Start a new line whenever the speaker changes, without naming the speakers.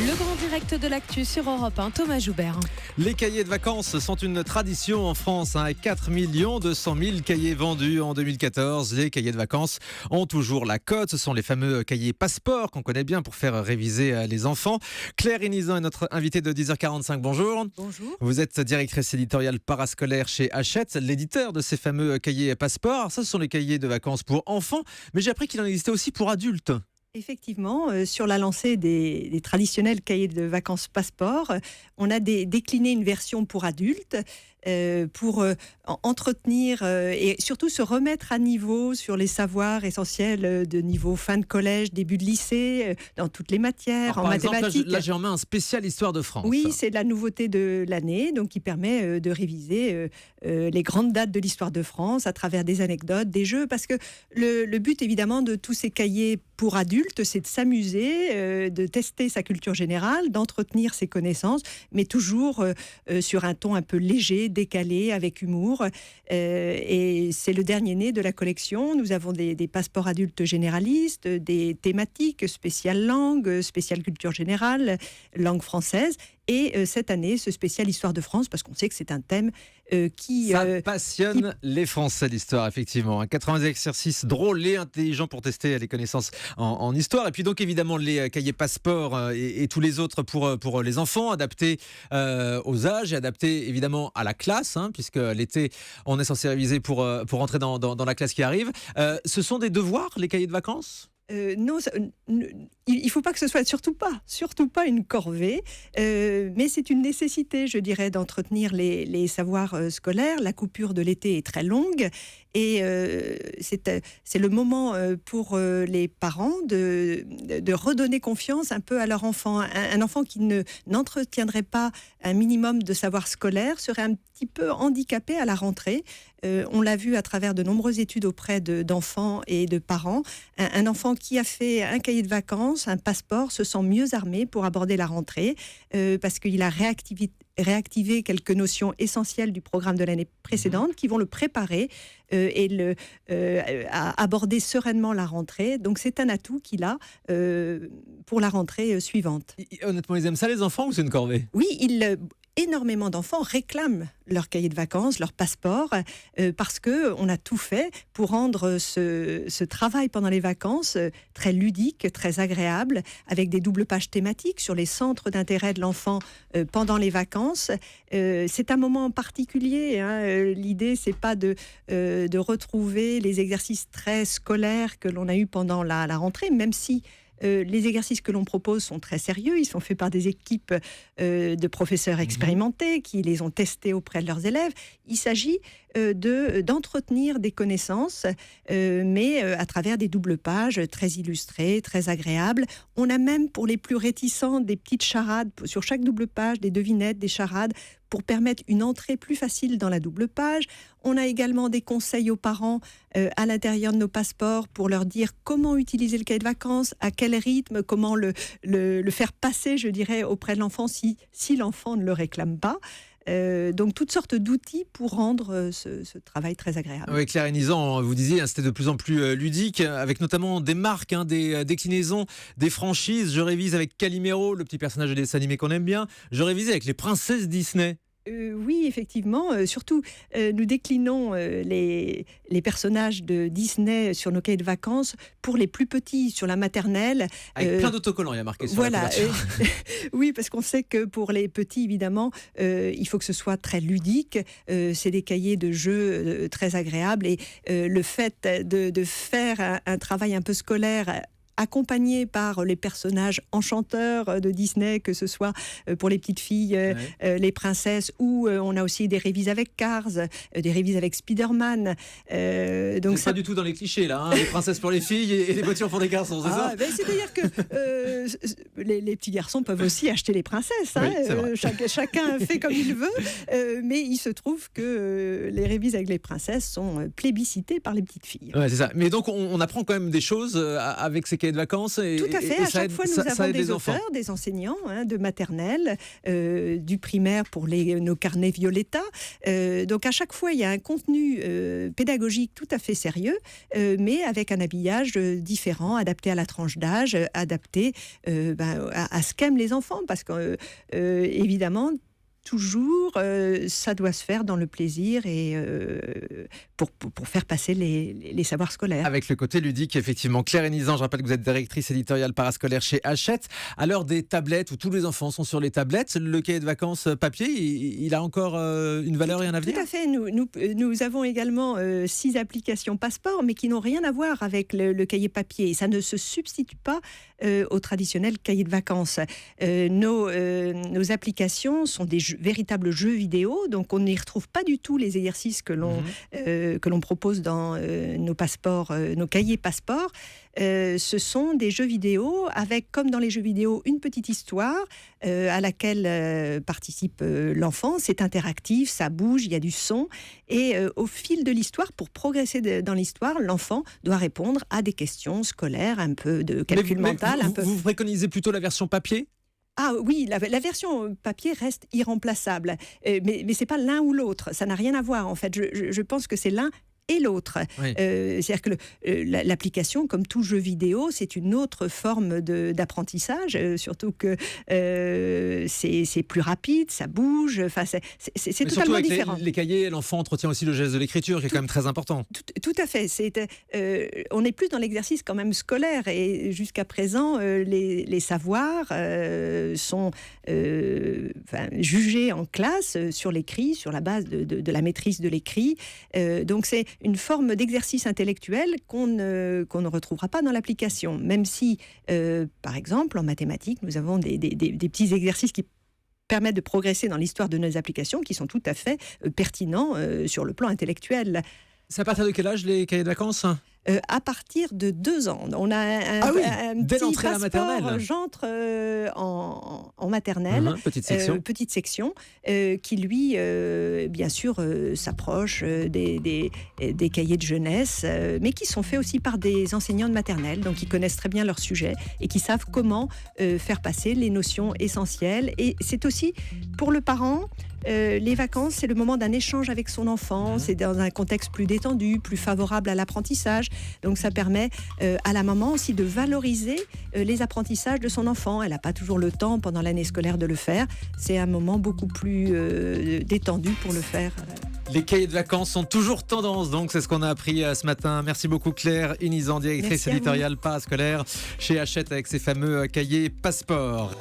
Le grand direct de l'actu sur Europe 1, Thomas Joubert.
Les cahiers de vacances sont une tradition en France. 4 200 000 cahiers vendus en 2014. Les cahiers de vacances ont toujours la cote. Ce sont les fameux cahiers passeport qu'on connaît bien pour faire réviser les enfants. Claire Inizan est notre invitée de 10h45. Bonjour.
Bonjour.
Vous êtes directrice éditoriale parascolaire chez Hachette, l'éditeur de ces fameux cahiers passeport. Alors ça, ce sont les cahiers de vacances pour enfants, mais j'ai appris qu'il en existait aussi pour adultes.
Effectivement, sur la lancée des traditionnels cahiers de vacances passeport, on a décliné une version pour adultes pour entretenir et surtout se remettre à niveau sur les savoirs essentiels de niveau fin de collège, début de lycée, dans toutes les matières,
Alors,
en
par
mathématiques.
exemple, là, j'ai en main un spécial Histoire de France.
Oui, c'est la nouveauté de l'année, donc qui permet de réviser les grandes dates de l'histoire de France à travers des anecdotes, des jeux, parce que le but évidemment de tous ces cahiers pour adultes, c'est de s'amuser, de tester sa culture générale, d'entretenir ses connaissances, mais toujours sur un ton un peu léger, décalé, avec humour. Et c'est le dernier né de la collection. Nous avons des passeports adultes généralistes, des thématiques spéciales langue, spéciale culture générale, langue française. Et cette année, ce spécial Histoire de France, parce qu'on sait que c'est un thème qui...
Ça passionne les Français, l'histoire, effectivement. 80 exercices drôles et intelligents pour tester les connaissances en histoire. Et puis donc, évidemment, les cahiers passeport et tous les autres pour les enfants, adaptés aux âges et adaptés, évidemment, à la classe, puisque l'été, on est censé réviser pour entrer dans la classe qui arrive. Ce sont des devoirs, les cahiers de vacances ?
Non, il ne faut pas que ce soit surtout pas une corvée, mais c'est une nécessité, je dirais, d'entretenir les savoirs scolaires. La coupure de l'été est très longue et c'est le moment pour les parents de redonner confiance un peu à leur enfant. Un enfant qui n'entretiendrait pas un minimum de savoir scolaire serait un petit peu handicapé à la rentrée. On l'a vu à travers de nombreuses études auprès d'enfants et de parents. Un enfant qui a fait un cahier de vacances, un passeport, se sent mieux armé pour aborder la rentrée parce qu'il a réactivé quelques notions essentielles du programme de l'année précédente qui vont le préparer à aborder sereinement la rentrée. Donc c'est un atout qu'il a pour la rentrée suivante.
Honnêtement, ils aiment ça les enfants ou c'est une corvée ?
Oui, énormément d'enfants réclament leur cahier de vacances, leur passeport, parce qu'on a tout fait pour rendre ce travail pendant les vacances très ludique, très agréable, avec des doubles pages thématiques sur les centres d'intérêt de l'enfant pendant les vacances. C'est un moment particulier. L'idée, c'est pas de retrouver les exercices très scolaires que l'on a eus pendant la rentrée, même si les exercices que l'on propose sont très sérieux. Ils sont faits par des équipes de professeurs expérimentés qui les ont testés auprès de leurs élèves. Il s'agit d'entretenir des connaissances, mais à travers des doubles pages très illustrées, très agréables. On a même, pour les plus réticents, des petites charades sur chaque double page, des devinettes, des charades, pour permettre une entrée plus facile dans la double page. On a également des conseils aux parents à l'intérieur de nos passeports pour leur dire comment utiliser le cahier de vacances, à quel rythme, comment le faire passer, je dirais, auprès de l'enfant si l'enfant ne le réclame pas. Donc toutes sortes d'outils pour rendre ce travail très agréable.
Oui, Claire Inizan, vous disiez, c'était de plus en plus ludique, avec notamment des marques, des déclinaisons, des franchises. Je révise avec Calimero, le petit personnage de dessin animé qu'on aime bien. Je révise avec les princesses Disney.
Oui, effectivement. Surtout, nous déclinons les personnages de Disney sur nos cahiers de vacances pour les plus petits, sur la maternelle.
Avec plein d'autocollants, il y a marqué sur
voilà,
la couverture.
Oui, parce qu'on sait que pour les petits, évidemment, il faut que ce soit très ludique. C'est des cahiers de jeux très agréables. Et le fait de faire un travail un peu scolaire accompagné par les personnages enchanteurs de Disney, que ce soit pour les petites filles, les princesses, ou on a aussi des révises avec Cars, des révises avec Spider-Man.
Donc c'est pas du tout dans les clichés, là, les princesses pour les filles et les voitures pour les garçons, c'est ça ?
C'est-à-dire que les petits garçons peuvent aussi acheter les princesses.
Oui,
chacun fait comme il veut, mais il se trouve que les révises avec les princesses sont plébiscitées par les petites filles.
Ouais, c'est ça. Mais donc on apprend quand même des choses avec ces cahiers cahiers de vacances
Tout à fait. À chaque fois, nous avons
aide
des
les enfants.
auteurs, des enseignants de maternelle, du primaire pour nos carnets Violetta. Donc à chaque fois, il y a un contenu pédagogique tout à fait sérieux, mais avec un habillage différent, adapté à la tranche d'âge, adapté à ce qu'aiment les enfants, parce que évidemment, toujours, ça doit se faire dans le plaisir et pour faire passer les savoirs scolaires.
Avec le côté ludique, effectivement. Claire Hénizan, je rappelle que vous êtes directrice éditoriale parascolaire chez Hachette. À l'heure des tablettes, où tous les enfants sont sur les tablettes, le cahier de vacances papier, il a encore une valeur et un avenir ?
Tout à fait. Nous avons également 6 applications passeport, mais qui n'ont rien à voir avec le cahier papier. Et ça ne se substitue pas au traditionnel cahier de vacances. Nos applications sont des véritables jeux vidéo, donc on n'y retrouve pas du tout les exercices que l'on propose dans nos passeports, nos cahiers passeports. Ce sont des jeux vidéo avec, comme dans les jeux vidéo, une petite histoire à laquelle participe l'enfant. C'est interactif, ça bouge, il y a du son. Et au fil de l'histoire, pour progresser dans l'histoire, l'enfant doit répondre à des questions scolaires, un peu de calcul mental.
Vous préconisez plutôt la version papier ?
Ah oui, la version papier reste irremplaçable. Mais ce n'est pas l'un ou l'autre. Ça n'a rien à voir, en fait. Je pense que c'est l'un et l'autre.
Oui.
C'est-à-dire que l'application, comme tout jeu vidéo, c'est une autre forme d'apprentissage, surtout que c'est plus rapide, ça bouge, c'est totalement différent.
Les cahiers, l'enfant entretient aussi le geste de l'écriture, qui est quand même très important.
Tout à fait. On est plus dans l'exercice quand même scolaire, et jusqu'à présent, les savoirs sont jugés en classe sur l'écrit, sur la base de la maîtrise de l'écrit. Donc c'est une forme d'exercice intellectuel qu'on ne retrouvera pas dans l'application, même si, par exemple, en mathématiques, nous avons des petits exercices qui permettent de progresser dans l'histoire de nos applications, qui sont tout à fait pertinents sur le plan intellectuel.
C'est à partir de quel âge les cahiers de vacances ?
À partir de 2 ans. On a un
dès
petit
l'entrée à la
passeport,
maternelle.
J'entre en maternelle,
petite section,
qui lui, bien sûr, s'approche des cahiers de jeunesse, mais qui sont faits aussi par des enseignants de maternelle, donc qui connaissent très bien leur sujet et qui savent comment faire passer les notions essentielles. Et c'est aussi, pour le parent, les vacances, c'est le moment d'un échange avec son enfant, c'est dans un contexte plus détendu, plus favorable à l'apprentissage. Donc ça permet à la maman aussi de valoriser les apprentissages de son enfant. Elle n'a pas toujours le temps pendant l'année scolaire de le faire. C'est un moment beaucoup plus détendu pour le faire.
Les cahiers de vacances sont toujours tendance, donc c'est ce qu'on a appris ce matin. Merci beaucoup Claire Hénizan, directrice éditoriale parascolaire chez Hachette, avec ses fameux cahiers Passeport.